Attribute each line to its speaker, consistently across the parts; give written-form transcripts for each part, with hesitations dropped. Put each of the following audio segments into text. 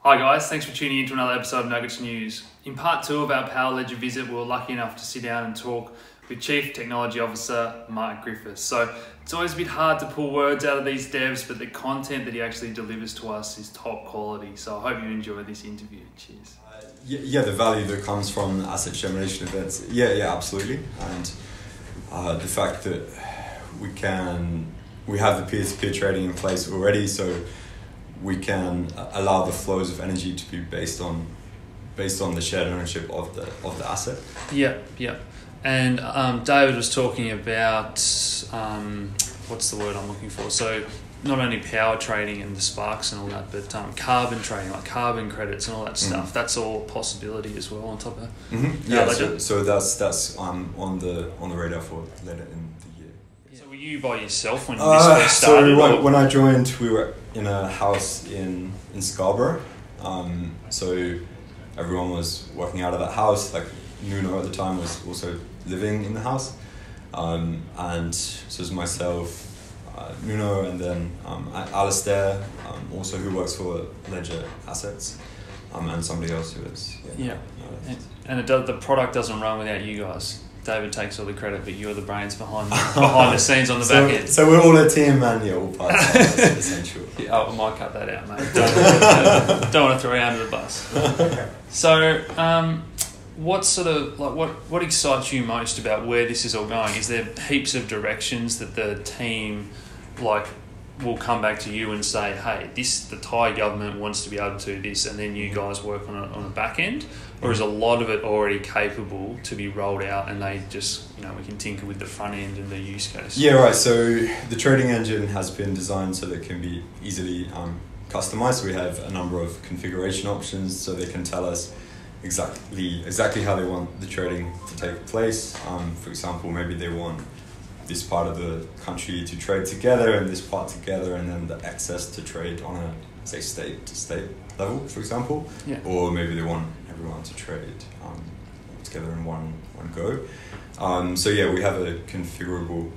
Speaker 1: Hi guys, thanks for tuning in to another episode of Nuggets News. In part 2 of our PowerLedger visit, we were lucky enough to sit down and talk with Chief Technology Officer Mark Griffiths. So it's always a bit hard to pull words out of these devs, but the content that he actually delivers to us is top quality. So I hope you enjoy this interview. Cheers.
Speaker 2: Yeah, the value that comes from asset generation events. Yeah, absolutely. And the fact that we have the peer-to-peer trading in place already, so we can allow the flows of energy to be based on the shared ownership of the asset.
Speaker 1: Yeah. And David was talking about what's the word I'm looking for? So not only power trading and the sparks and all that, but carbon trading, like carbon credits and all that stuff. That's all a possibility as well on top of.
Speaker 2: Yeah, so that's on the radar for later in the year.
Speaker 1: Yeah. So were you by yourself when this first started?
Speaker 2: So when I joined, we were in a house in Scarborough. So everyone was working out of that house. Like Nuno at the time was also living in the house, and so it was myself, Nuno, and then Alistair, also who works for Ledger Assets, and somebody else who is
Speaker 1: and the product doesn't run without you guys. David takes all the credit, but you're the brains behind the scenes on the back end.
Speaker 2: So we're all a team, and all parts. That's essential.
Speaker 1: Yeah, I might cut that out, mate. Don't want to throw you under the bus. So, what excites you most about where this is all going? Is there heaps of directions that the team will come back to you and say, hey, the Thai government wants to be able to do this, and then you guys work on it on the back end? Or is a lot of it already capable to be rolled out and they just, we can tinker with the front end and the use case?
Speaker 2: Yeah, right. So the trading engine has been designed so that it can be easily customized. We have a number of configuration options so they can tell us exactly how they want the trading to take place. For example, maybe they want this part of the country to trade together and this part together, and then the excess to trade on a, say, state level, for example.
Speaker 1: Yeah.
Speaker 2: Or maybe they want everyone to trade together in one go. So yeah, we have a configurable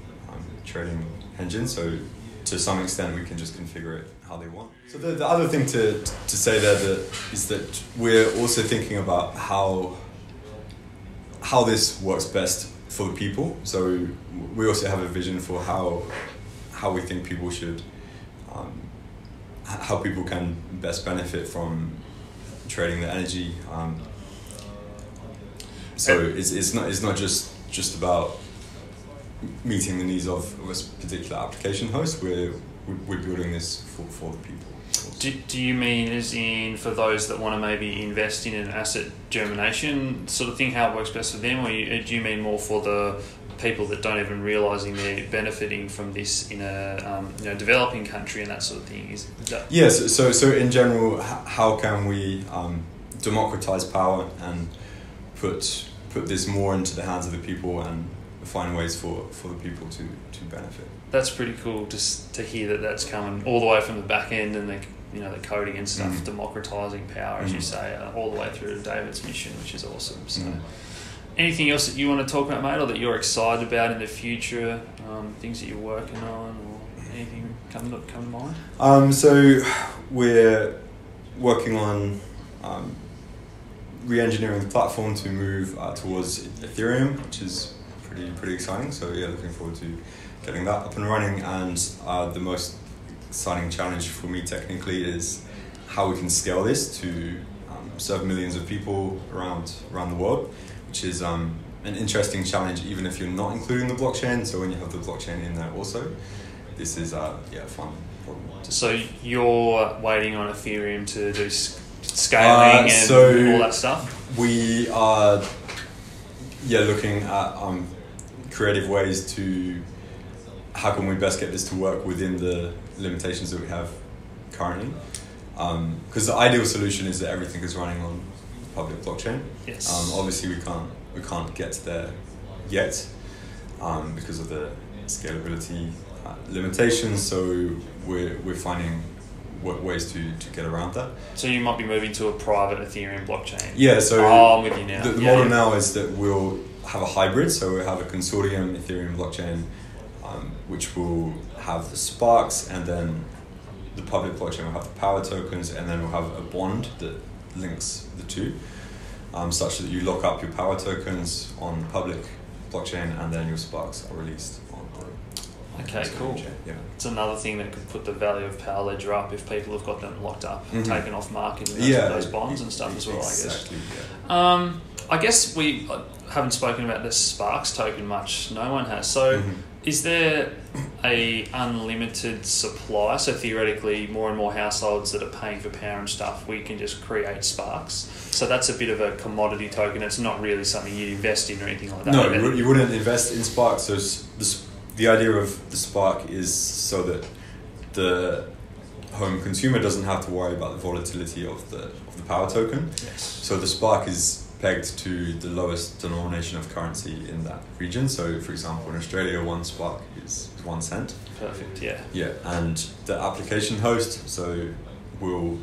Speaker 2: trading engine, so to some extent we can just configure it how they want. So the other thing to say there is that we're also thinking about how this works best for the people. So we also have a vision for how we think people should, how people can best benefit from trading the energy. So it's not just about meeting the needs of a particular application host. We're building this for the people.
Speaker 1: Do you mean as in for those that want to maybe invest in an asset germination sort of thing, how it works best for them, or do you mean more for the people that don't even realising they're benefiting from this in a developing country and that sort of thing?
Speaker 2: Yes. So in general, how can we democratize power and put this more into the hands of the people and find ways for the people to benefit?
Speaker 1: That's pretty cool to hear that's coming all the way from the back end and the coding and stuff, democratizing power, as you say, all the way through to David's mission, which is awesome. So, anything else that you want to talk about, mate, or that you're excited about in the future? Things that you're working on, or anything come to mind?
Speaker 2: So we're working on re-engineering the platform to move towards Ethereum, which is pretty exciting. So yeah, looking forward to getting that up and running. And the most exciting challenge for me technically is how we can scale this to serve millions of people around the world, which is an interesting challenge even if you're not including the blockchain. So when you have the blockchain in there also, this is a fun problem.
Speaker 1: So you're waiting on Ethereum to do scaling and all that stuff?
Speaker 2: We are looking at creative ways to how can we best get this to work within the limitations that we have currently, because the ideal solution is that everything is running on public blockchain.
Speaker 1: Yes.
Speaker 2: Obviously we can't get there yet because of the scalability limitations, so we're finding ways to get around that.
Speaker 1: So you might be moving to a private Ethereum blockchain.
Speaker 2: Yeah, so
Speaker 1: I'm with you now.
Speaker 2: The model now is that we'll have a hybrid, so we'll have a consortium Ethereum blockchain, which will have the sparks and then the public blockchain will have the power tokens, and then we'll have a bond that links the two, such that you lock up your power tokens on the public blockchain, and then your sparks are released on the
Speaker 1: Okay, cool.
Speaker 2: blockchain. Yeah.
Speaker 1: It's another thing that could put the value of PowerLedger up if people have got them locked up, taken off market, and those bonds and stuff as well.
Speaker 2: Exactly.
Speaker 1: I guess. I guess we haven't spoken about the Sparks token much. No one has. So, is there a unlimited supply? So theoretically, more and more households that are paying for power and stuff, we can just create Sparks. So that's a bit of a commodity token. It's not really something you'd invest in or anything like that.
Speaker 2: No, you wouldn't invest in Sparks. So the idea of the Spark is so that the home consumer doesn't have to worry about the volatility of the power token.
Speaker 1: Yes.
Speaker 2: So the Spark is pegged to the lowest denomination of currency in that region. So, for example, in Australia, one Spark is 1 cent.
Speaker 1: Perfect. Yeah.
Speaker 2: Yeah, and the application host will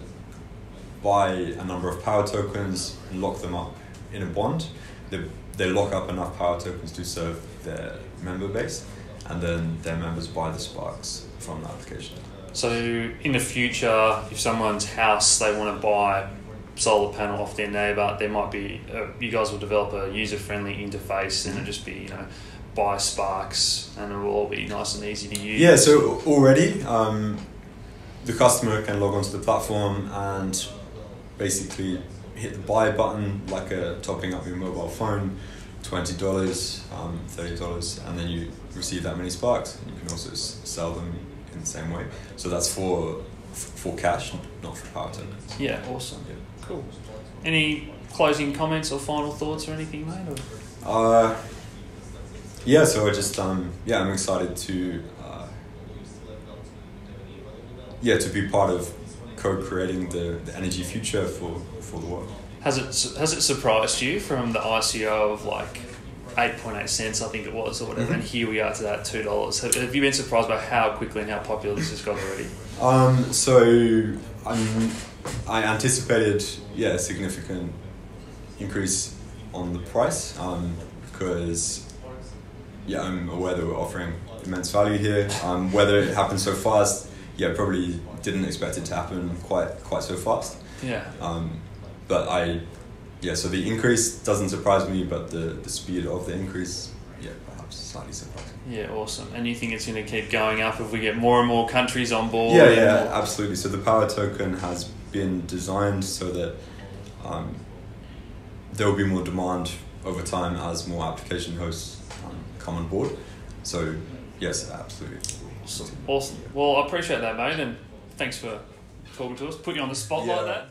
Speaker 2: buy a number of power tokens and lock them up in a bond. They lock up enough power tokens to serve their member base, and then their members buy the Sparks from the application.
Speaker 1: So in the future, if someone's house, they want to buy solar panel off their neighbour, there might be you guys will develop a user-friendly interface, and it'll just be buy Sparks, and it'll all be nice and easy to use.
Speaker 2: Yeah, so already the customer can log onto the platform and basically hit the buy button like topping up your mobile phone, $20, $30, and then you receive that many Sparks. You can also sell them in the same way. So that's for cash, not for power tokens.
Speaker 1: Yeah, awesome.
Speaker 2: Yeah.
Speaker 1: Cool. Any closing comments or final thoughts or anything, mate?
Speaker 2: Yeah, so I just I'm excited to be part of co-creating the energy future for the world.
Speaker 1: Has it surprised you from the ICO of like 8.8 cents, I think it was, or whatever, and here we are to that $2? Have you been surprised by how quickly and how popular this has got already?
Speaker 2: So I anticipated a significant increase on the price because I'm aware that we're offering immense value here. Whether it happened so fast, probably didn't expect it to happen quite so fast.
Speaker 1: Yeah.
Speaker 2: But so the increase doesn't surprise me, but the speed of the increase, perhaps slightly surprising.
Speaker 1: Yeah, awesome. And you think it's going to keep going up if we get more and more countries on board?
Speaker 2: Yeah, absolutely. So the power token has been designed so that there will be more demand over time as more application hosts come on board. So yes, absolutely.
Speaker 1: Awesome. Well, I appreciate that, mate, and thanks for talking to us. Put you on the spot like that.